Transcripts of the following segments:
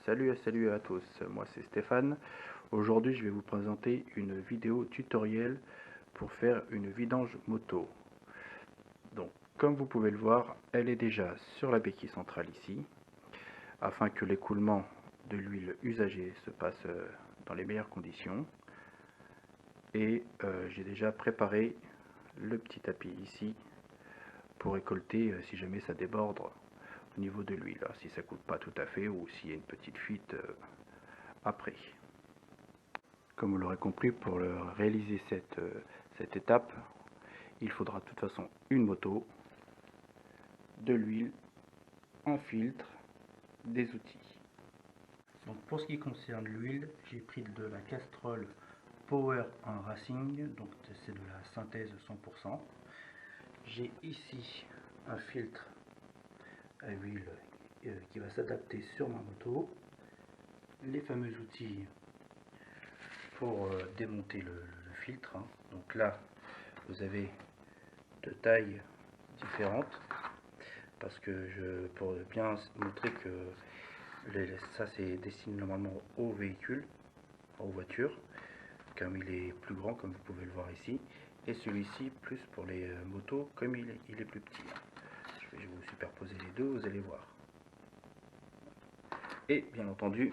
Salut à tous, moi c'est Stéphane. Aujourd'hui je vais vous présenter une vidéo tutoriel pour faire une vidange moto. Donc comme vous pouvez le voir, elle est déjà sur la béquille centrale ici, afin que l'écoulement de l'huile usagée se passe dans les meilleures conditions. Et j'ai déjà préparé le petit tapis ici pour récolter si jamais ça déborde au niveau de l'huile, si ça coule pas tout à fait ou s'il y a une petite fuite après. Comme vous l'aurez compris, pour réaliser cette étape, il faudra de toute façon une moto, de l'huile, un filtre, des outils. Donc pour ce qui concerne l'huile, j'ai pris de la Castrol Power 1 Racing, donc c'est de la synthèse 100%. J'ai ici un filtre à huile qui va s'adapter sur ma moto, les fameux outils pour démonter le filtre. Donc là, vous avez de tailles différentes parce que pour bien montrer que ça c'est destiné normalement au véhicule, aux voitures, comme il est plus grand comme vous pouvez le voir ici, et celui-ci plus pour les motos comme il est plus petit. Je vais vous superposer les deux, vous allez voir. Et bien entendu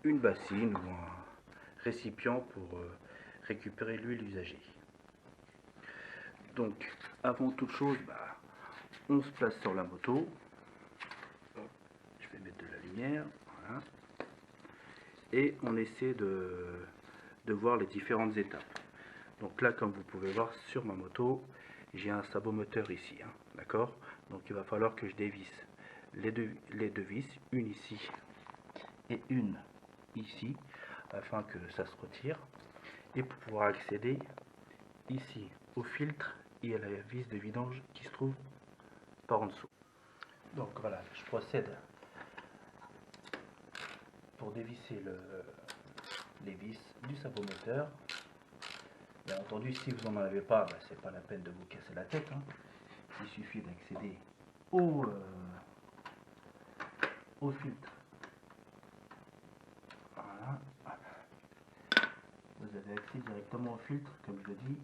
une bassine ou un récipient pour récupérer l'huile usagée. Donc avant toute chose, on se place sur la moto. Je vais mettre de la lumière, voilà. Et on essaie de voir les différentes étapes. Donc là, comme vous pouvez voir sur ma moto, j'ai un sabot moteur ici, d'accord. Donc il va falloir que je dévisse les deux vis, une ici et une ici, afin que ça se retire, et pour pouvoir accéder ici au filtre et à la vis de vidange qui se trouve par en dessous. Donc voilà, je procède pour dévisser les vis du sabot moteur. Bien entendu, si vous n'en avez pas, c'est pas la peine de vous casser la tête. Il suffit d'accéder au filtre. Voilà. Vous avez accès directement au filtre, comme je le dis.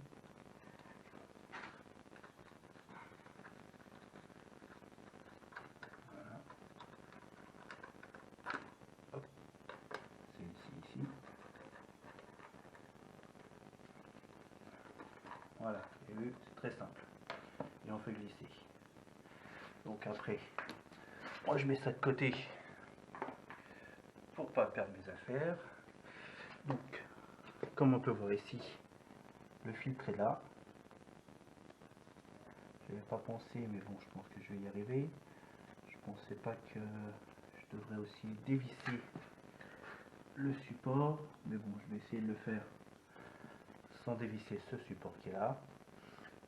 Voilà. Hop. C'est ici. Voilà, vous avez vu, c'est très simple. Et on fait glisser. Donc après, moi je mets ça de côté pour pas perdre mes affaires. Donc, comme on peut voir ici, le filtre est là. Je n'avais pas pensé, mais bon, je pense que je vais y arriver. Je pensais pas que je devrais aussi dévisser le support, mais bon, je vais essayer de le faire sans dévisser ce support qui est là.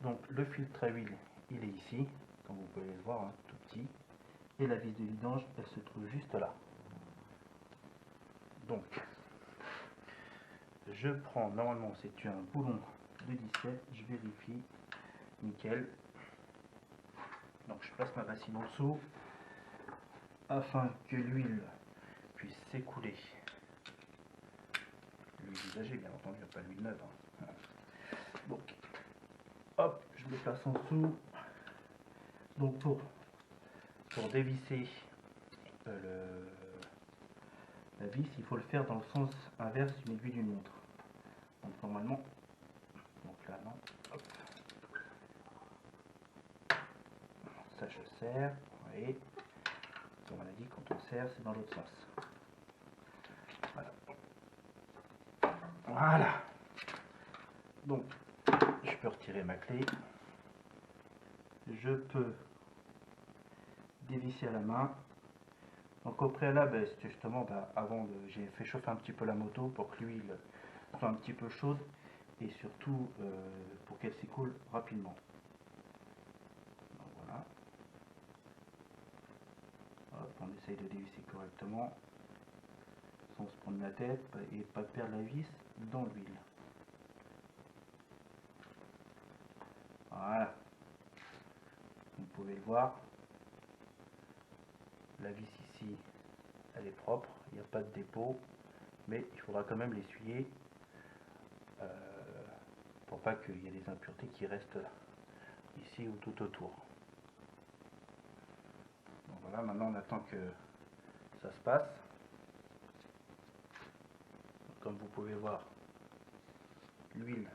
Donc le filtre à huile, il est ici, comme vous pouvez le voir, tout petit, et la vis de vidange, elle se trouve juste là. Donc je prends, normalement c'est un boulon de 17, je vérifie, nickel. Donc je place ma bassine en dessous afin que l'huile puisse s'écouler. L'huile usagée, bien entendu, pas l'huile neuve. Donc hop, je me place en dessous. Donc pour dévisser la vis, il faut le faire dans le sens inverse d'une aiguille d'une montre. Donc normalement, donc là non, hop. Ça je serre, vous voyez, comme on a dit, quand on serre, c'est dans l'autre sens. Voilà. Voilà. Donc, je peux retirer ma clé. Je peux dévisser à la main. Donc au préalable, justement, avant, j'ai fait chauffer un petit peu la moto pour que l'huile soit un petit peu chaude et surtout pour qu'elle s'écoule rapidement. Donc voilà. Hop, on essaye de dévisser correctement sans se prendre la tête et pas perdre la vis dans l'huile. Voilà. Vous pouvez le voir. La vis ici elle est propre, il n'y a pas de dépôt, mais il faudra quand même l'essuyer pour pas qu'il y ait des impuretés qui restent ici ou tout autour. Donc voilà, maintenant on attend que ça se passe. Comme vous pouvez voir, l'huile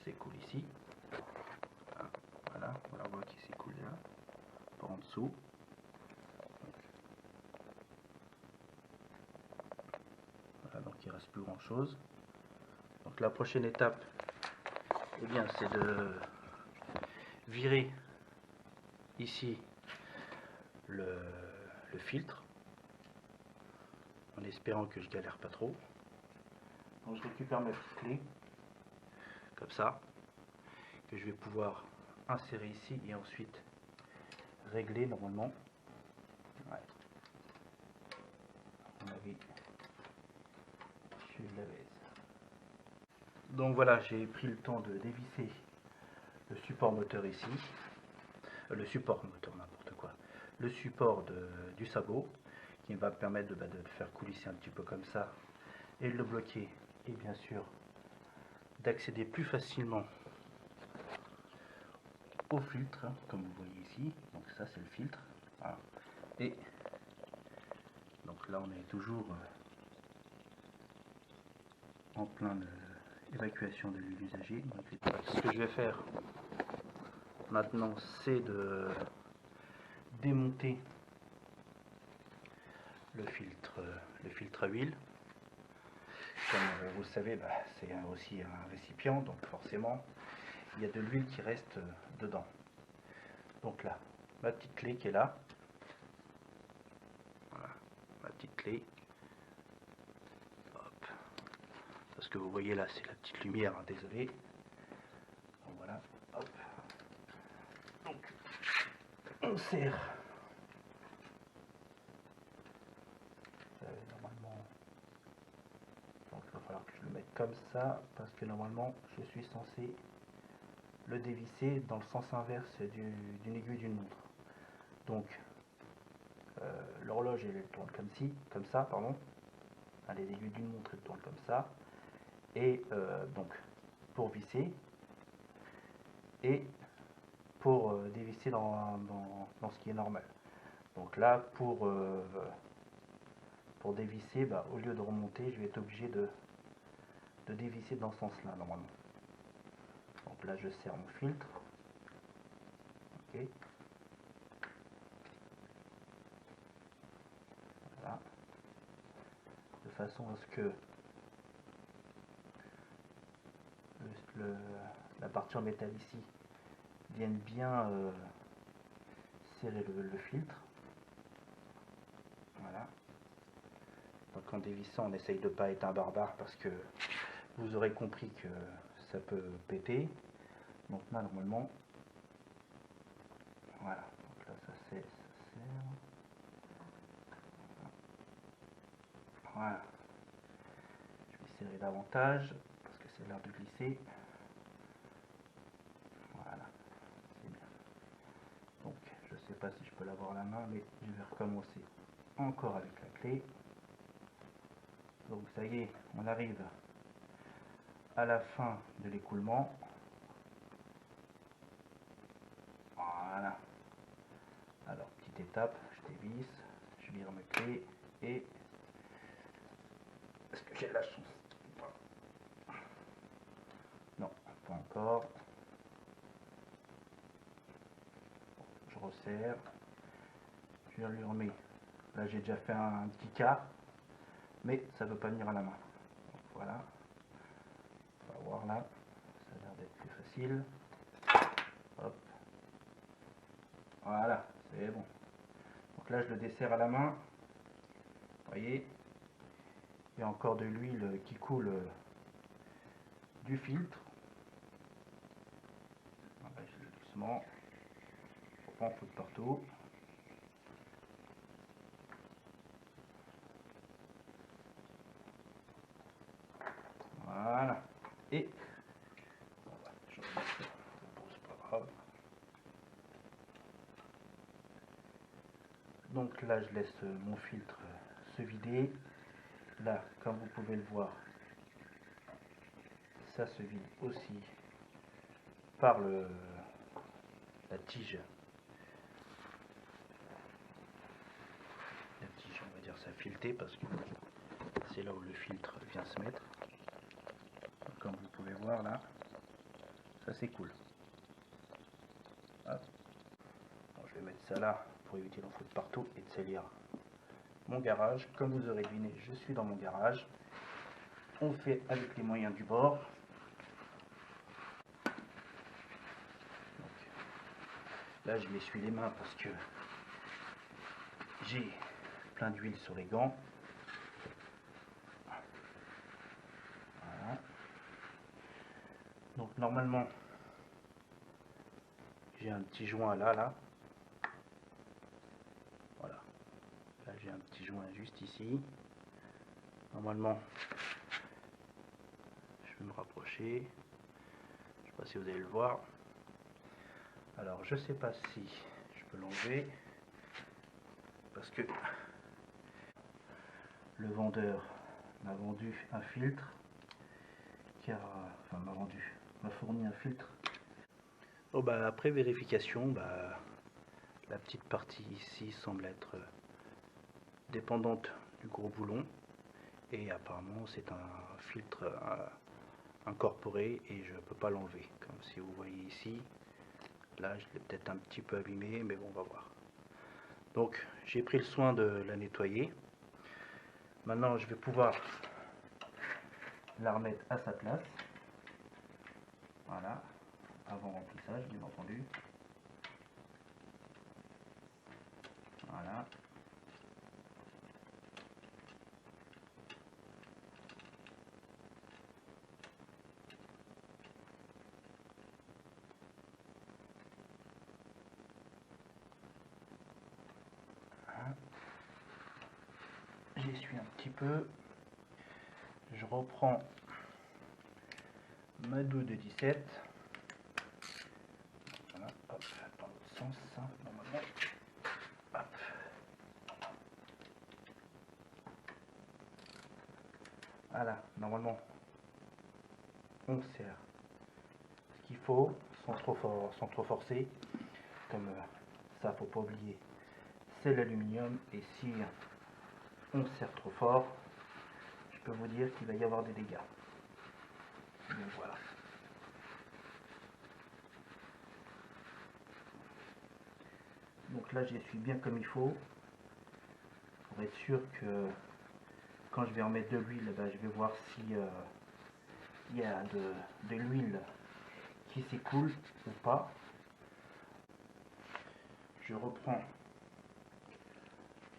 s'écoule ici. Voilà, on voit qu'il s'écoule là, par en dessous. Voilà, donc il ne reste plus grand chose. Donc la prochaine étape, eh bien, c'est de virer ici le filtre, en espérant que je galère pas trop. Donc je récupère ma petite clé, comme ça, que je vais pouvoir insérer ici et ensuite régler normalement. Ouais. À mon avis, je suis de la baisse. Donc voilà, j'ai pris le temps de dévisser le support moteur ici, le support moteur n'importe quoi, le support du sabot qui va me permettre de le faire coulisser un petit peu comme ça et de le bloquer, et bien sûr d'accéder plus facilement au filtre, hein, comme vous voyez ici. Donc ça c'est le filtre, voilà. Et donc là on est toujours en plein évacuation de l'huile usagée. Ce que je vais faire maintenant, c'est de démonter le filtre à huile. Comme vous le savez, c'est aussi un récipient, donc forcément il y a de l'huile qui reste dedans. Donc là, ma petite clé qui est là. Voilà, ma petite clé. Hop. Parce que vous voyez là, c'est la petite lumière, hein, désolé. Donc voilà, hop. Donc, on serre. Normalement, donc il va falloir que je le mette comme ça, parce que normalement, je suis censé le dévisser dans le sens inverse d'une aiguille d'une montre. Donc, l'horloge elle tourne comme ça, pardon. Les aiguilles d'une montre elles tournent comme ça. Et donc, pour visser et pour dévisser dans ce qui est normal. Donc là, pour dévisser, au lieu de remonter, je vais être obligé de dévisser dans ce sens-là, normalement. Donc là, je serre mon filtre. Ok. Voilà. De façon à ce que la partie en métal ici vienne bien serrer le filtre. Voilà. Donc en dévissant, on essaye de ne pas être un barbare parce que vous aurez compris que ça peut péter. Donc là, normalement, voilà. Donc là, ça serre. Voilà. Je vais serrer davantage parce que c'est l'heure de glisser. Voilà. C'est bien. Donc, je ne sais pas si je peux l'avoir à la main, mais je vais recommencer encore avec la clé. Donc ça y est, on arrive à la fin de l'écoulement. Voilà. Alors, petite étape, je dévisse, je vire mes clés et... Est-ce que j'ai la chance? Non, pas encore. Je resserre. Je lui remets. Là, j'ai déjà fait un petit quart, mais ça ne veut pas venir à la main. Donc, voilà. On va voir là. Ça a l'air d'être plus facile. Hop. Voilà, c'est bon. Donc là, je le desserre à la main. Vous voyez, il y a encore de l'huile qui coule du filtre. On va essayer doucement. Faut pas en foutre partout. Voilà. Et c'est pas grave. Donc là, je laisse mon filtre se vider. Là, comme vous pouvez le voir, ça se vide aussi par la tige. La tige, on va dire ça fileté, parce que c'est là où le filtre vient se mettre. Comme vous pouvez voir là, ça c'est cool. Hop. Bon, je vais mettre ça là pour éviter d'en foutre partout et de salir mon garage. Comme vous aurez deviné, je suis dans mon garage. On fait avec les moyens du bord. Donc, là, je m'essuie les mains parce que j'ai plein d'huile sur les gants. Voilà. Donc normalement, j'ai un petit joint là. Voilà. Là, j'ai un petit joint juste ici. Normalement, je vais me rapprocher. Je ne sais pas si vous allez le voir. Alors, je sais pas si je peux l'enlever parce que le vendeur m'a vendu un filtre, car enfin m'a fourni un filtre. Oh bah après vérification, la petite partie ici semble être dépendante du gros boulon et apparemment c'est un filtre incorporé et je peux pas l'enlever. Comme si vous voyez ici, là je l'ai peut-être un petit peu abîmé, mais bon, on va voir. Donc j'ai pris le soin de la nettoyer. Maintenant je vais pouvoir la remettre à sa place. Voilà, avant remplissage bien entendu. Voilà. J'essuie un petit peu. Je reprends ma douille de 17. Voilà, hop, dans l'autre sens, hein, normalement. Hop. Voilà, normalement, on serre ce qu'il faut, sans trop forcer. Comme ça, faut pas oublier, c'est l'aluminium. Et si on serre trop fort, je peux vous dire qu'il va y avoir des dégâts. Donc voilà. Donc là, j'essuie bien comme il faut, pour être sûr que quand je vais en mettre de l'huile, je vais voir si il y a de l'huile qui s'écoule ou pas. Je reprends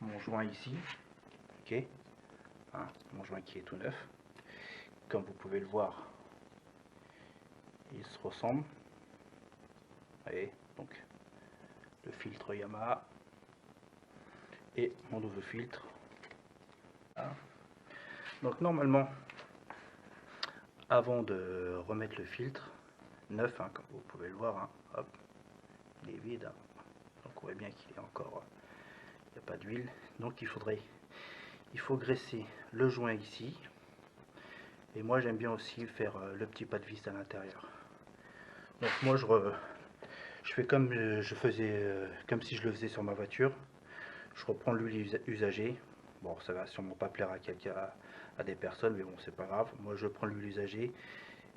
mon joint ici, ok, hein, mon joint qui est tout neuf. Comme vous pouvez le voir, il se ressemble. Voyez, donc le filtre Yamaha et mon nouveau filtre. Voilà. Donc normalement, avant de remettre le filtre neuf, hein, comme vous pouvez le voir, hein, hop, il est vide, hein. Donc on voit bien qu'il est encore, il n'y a pas d'huile. Donc il faut graisser le joint ici. Et moi j'aime bien aussi faire le petit pas de vis à l'intérieur. Donc moi je fais comme je faisais, comme si je le faisais sur ma voiture. Je reprends l'huile usagée. Bon, ça va sûrement pas plaire à des personnes, mais bon, c'est pas grave. Moi je prends l'huile usagée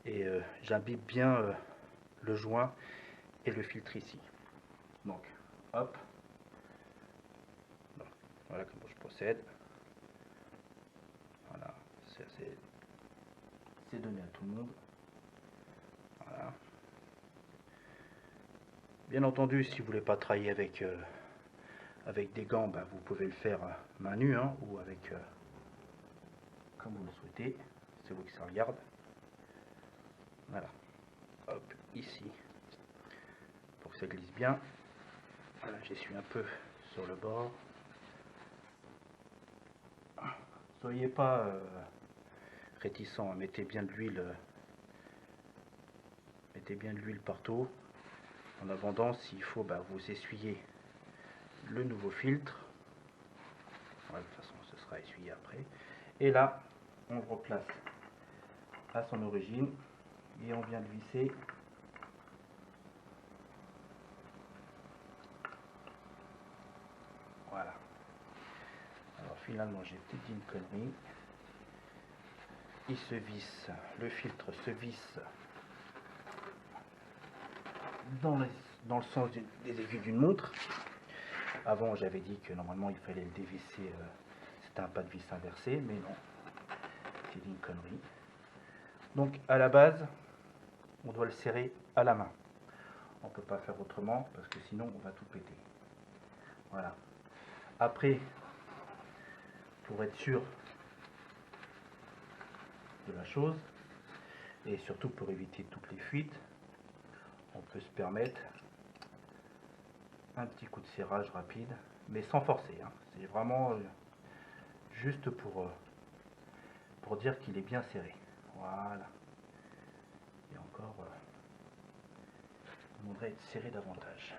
et j'imbibe bien le joint et le filtre ici. Donc hop, donc, voilà comment je procède. Voilà, c'est donné à tout le monde. Voilà. Bien entendu, si vous voulez pas travailler avec des gants, vous pouvez le faire main nue, hein, ou avec comme vous le souhaitez. C'est vous qui ça regarde. Voilà. Hop, ici, pour que ça glisse bien. Voilà, j'essuie un peu sur le bord. Soyez pas réticents, mettez bien de l'huile. Mettez bien de l'huile partout. En abondance, s'il faut, vous essuyez le nouveau filtre. Ouais, de toute façon ce sera essuyé après. Et là on le replace à son origine et on vient de visser voilà. Alors finalement j'ai peut-être dit une connerie, il se visse, le filtre se visse dans le sens des aiguilles d'une montre. Avant j'avais dit que normalement il fallait le dévisser, c'était un pas de vis inversé, mais non, j'ai dit une connerie. Donc à la base on doit le serrer à la main, on ne peut pas faire autrement parce que sinon on va tout péter. Voilà. Après, pour être sûr de la chose et surtout pour éviter toutes les fuites, on peut se permettre un petit coup de serrage rapide, mais sans forcer, hein. C'est vraiment juste pour dire qu'il est bien serré. Voilà. Et encore, on voudrait être serré davantage.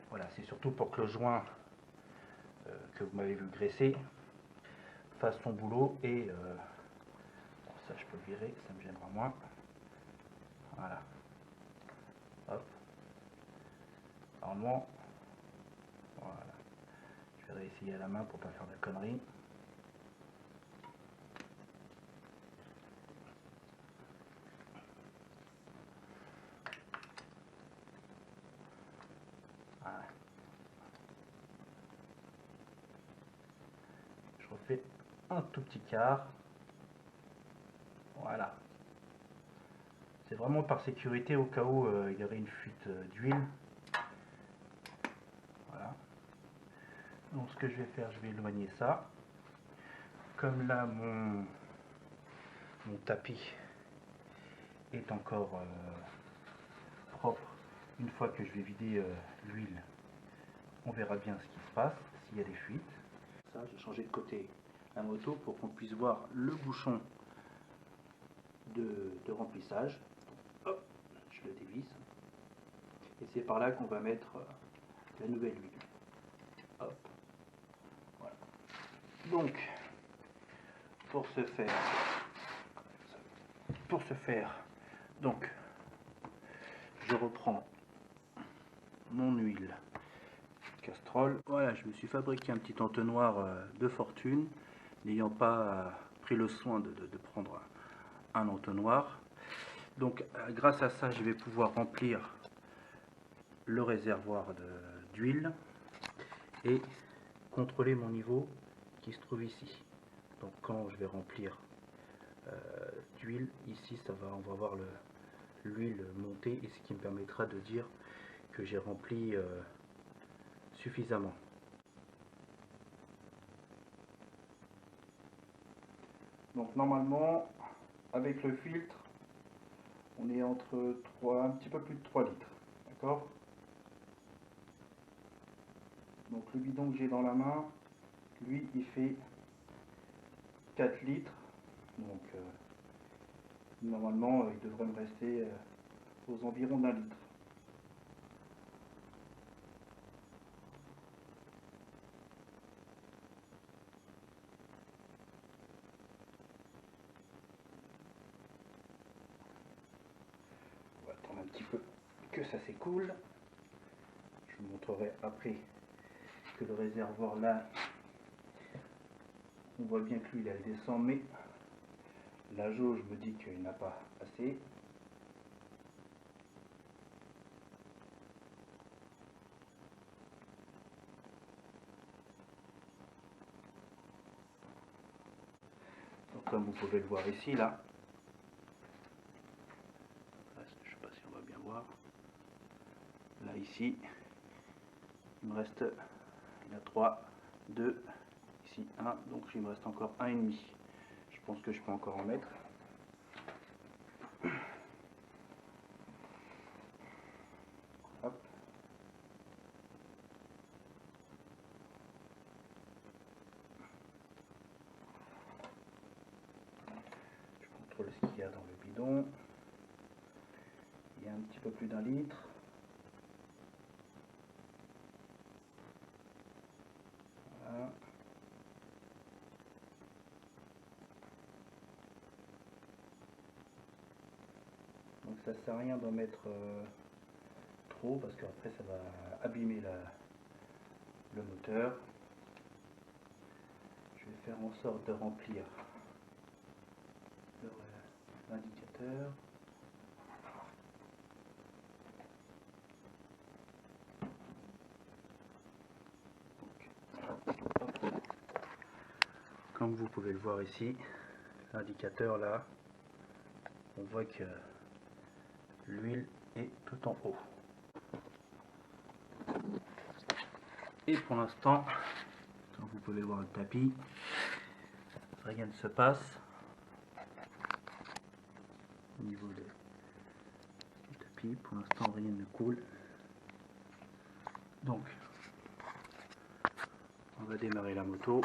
Voilà, c'est surtout pour que le joint que vous m'avez vu graisser fasse son boulot et bon, ça je peux le virer, ça me gênera moins. Voilà. Hop. Normalement, voilà. Je vais réessayer à la main pour pas faire de conneries. Voilà. Je refais un tout petit quart. Voilà. C'est vraiment par sécurité au cas où il y aurait une fuite d'huile. Voilà. Donc ce que je vais faire, je vais éloigner ça. Comme là mon tapis est encore propre, une fois que je vais vider l'huile, on verra bien ce qui se passe, s'il y a des fuites. Ça, j'ai changé de côté la moto pour qu'on puisse voir le bouchon de remplissage. Hop, je le dévisse. Et c'est par là qu'on va mettre la nouvelle huile. Hop. Voilà. Donc, pour ce faire, donc, je reprends mon huile Castrol. Voilà, je me suis fabriqué un petit entonnoir de fortune, n'ayant pas pris le soin de prendre un entonnoir. Donc, grâce à ça, je vais pouvoir remplir le réservoir d'huile et contrôler mon niveau qui se trouve ici. Donc, quand je vais remplir d'huile, ici, on va voir l'huile monter, et ce qui me permettra de dire que j'ai rempli suffisamment. Donc normalement, avec le filtre, on est entre un petit peu plus de 3 litres. D'accord? Donc le bidon que j'ai dans la main, lui, il fait 4 litres. Donc normalement, il devrait me rester aux environs d'1 litre. On va attendre un petit peu que ça s'écoule. Je vous montrerai après que le réservoir là, on voit bien que l'huile elle descend, mais la jauge me dit qu'il n'a pas assez. Donc comme vous pouvez le voir ici, là, je ne sais pas si on va bien voir, là ici, il me reste là 3, 2, ici 1, donc il me reste encore 1,5. Je pense que je peux encore en mettre. Hop. Je contrôle ce qu'il y a dans le bidon. Il y a un petit peu plus d'1 litre. Voilà. ça sert à rien d'en mettre trop parce qu'après ça va abîmer le moteur. Je vais faire en sorte de remplir l'indicateur. Comme vous pouvez le voir ici, l'indicateur là, on voit que l'huile est tout en haut. Et pour l'instant, comme vous pouvez voir le tapis, rien ne se passe au niveau du tapis. Pour l'instant, rien ne coule. Donc, on va démarrer la moto.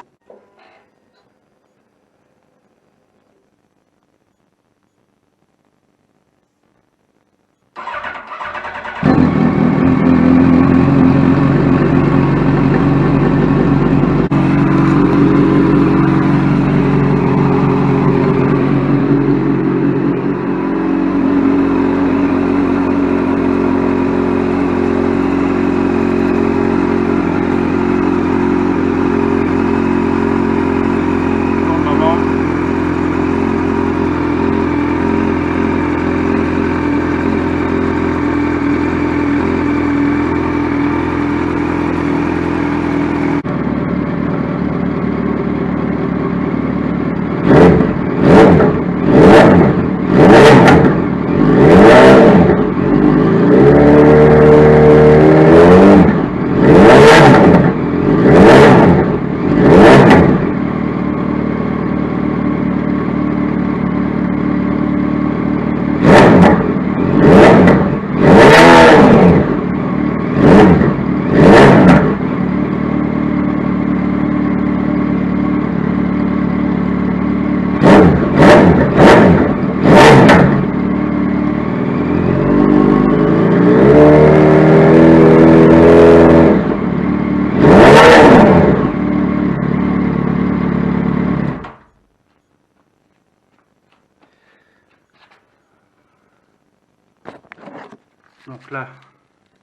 Donc là,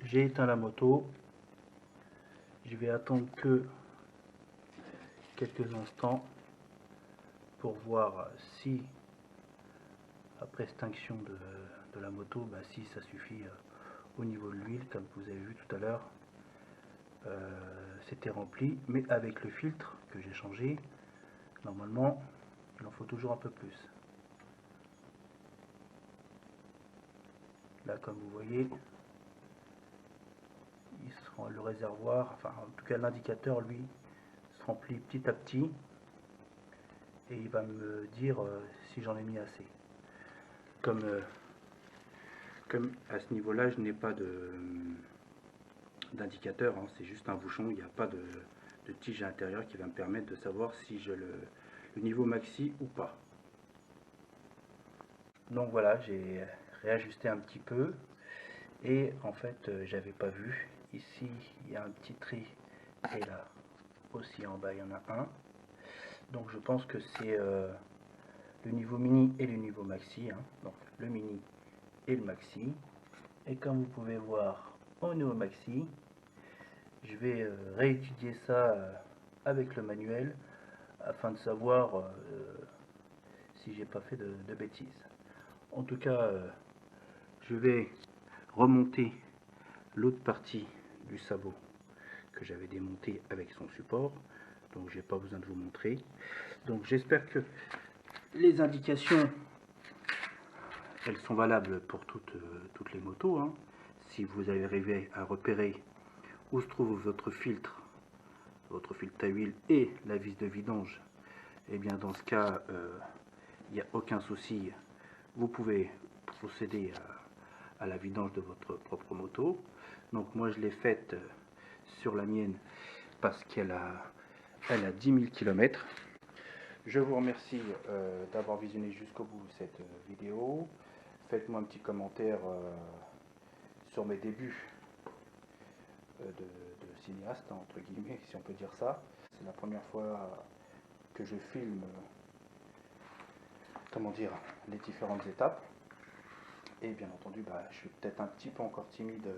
j'ai éteint la moto. Je vais attendre que quelques instants pour voir si, après extinction de la moto, si ça suffit au niveau de l'huile. Comme vous avez vu tout à l'heure, c'était rempli, mais avec le filtre que j'ai changé, normalement, il en faut toujours un peu plus. Là, comme vous voyez, le réservoir, enfin en tout cas l'indicateur, lui, se remplit petit à petit et il va me dire si j'en ai mis assez. Comme à ce niveau-là, je n'ai pas d'indicateur, hein, c'est juste un bouchon, il n'y a pas de tige à l'intérieur qui va me permettre de savoir si j'ai le niveau maxi ou pas. Donc voilà, j'ai réajusté un petit peu et en fait j'avais pas vu, ici il y a un petit tri et là aussi en bas il y en a un, donc je pense que c'est le niveau mini et le niveau maxi, hein. Donc le mini et le maxi, et comme vous pouvez voir au niveau maxi, je vais réétudier ça avec le manuel afin de savoir si j'ai pas fait de bêtises. En tout cas, je vais remonter l'autre partie du sabot que j'avais démonté avec son support, donc j'ai pas besoin de vous montrer. Donc j'espère que les indications, elles sont valables pour toutes les motos, hein. Si vous arrivez à repérer où se trouve votre filtre à huile et la vis de vidange, et bien dans ce cas, il n'y a aucun souci, vous pouvez procéder à la vidange de votre propre moto. Donc moi je l'ai faite sur la mienne parce qu'elle a 10 000 km. Je vous remercie d'avoir visionné jusqu'au bout cette vidéo. Faites-moi un petit commentaire sur mes débuts de cinéaste, entre guillemets, si on peut dire ça. C'est la première fois que je filme, comment dire, les différentes étapes. Et bien entendu, je suis peut-être un petit peu encore timide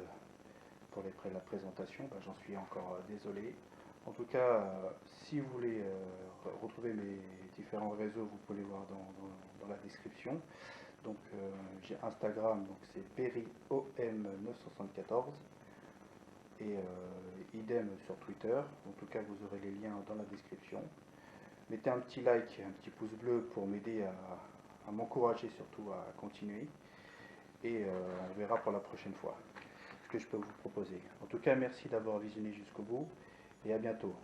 pour la présentation, j'en suis encore désolé. En tout cas, si vous voulez retrouver mes différents réseaux, vous pouvez les voir dans la description. Donc j'ai Instagram, donc c'est perryom974 et idem sur Twitter. En tout cas, vous aurez les liens dans la description. Mettez un petit like, un petit pouce bleu pour m'aider à m'encourager surtout à continuer. Et on verra pour la prochaine fois ce que je peux vous proposer. En tout cas, merci d'avoir visionné jusqu'au bout et à bientôt.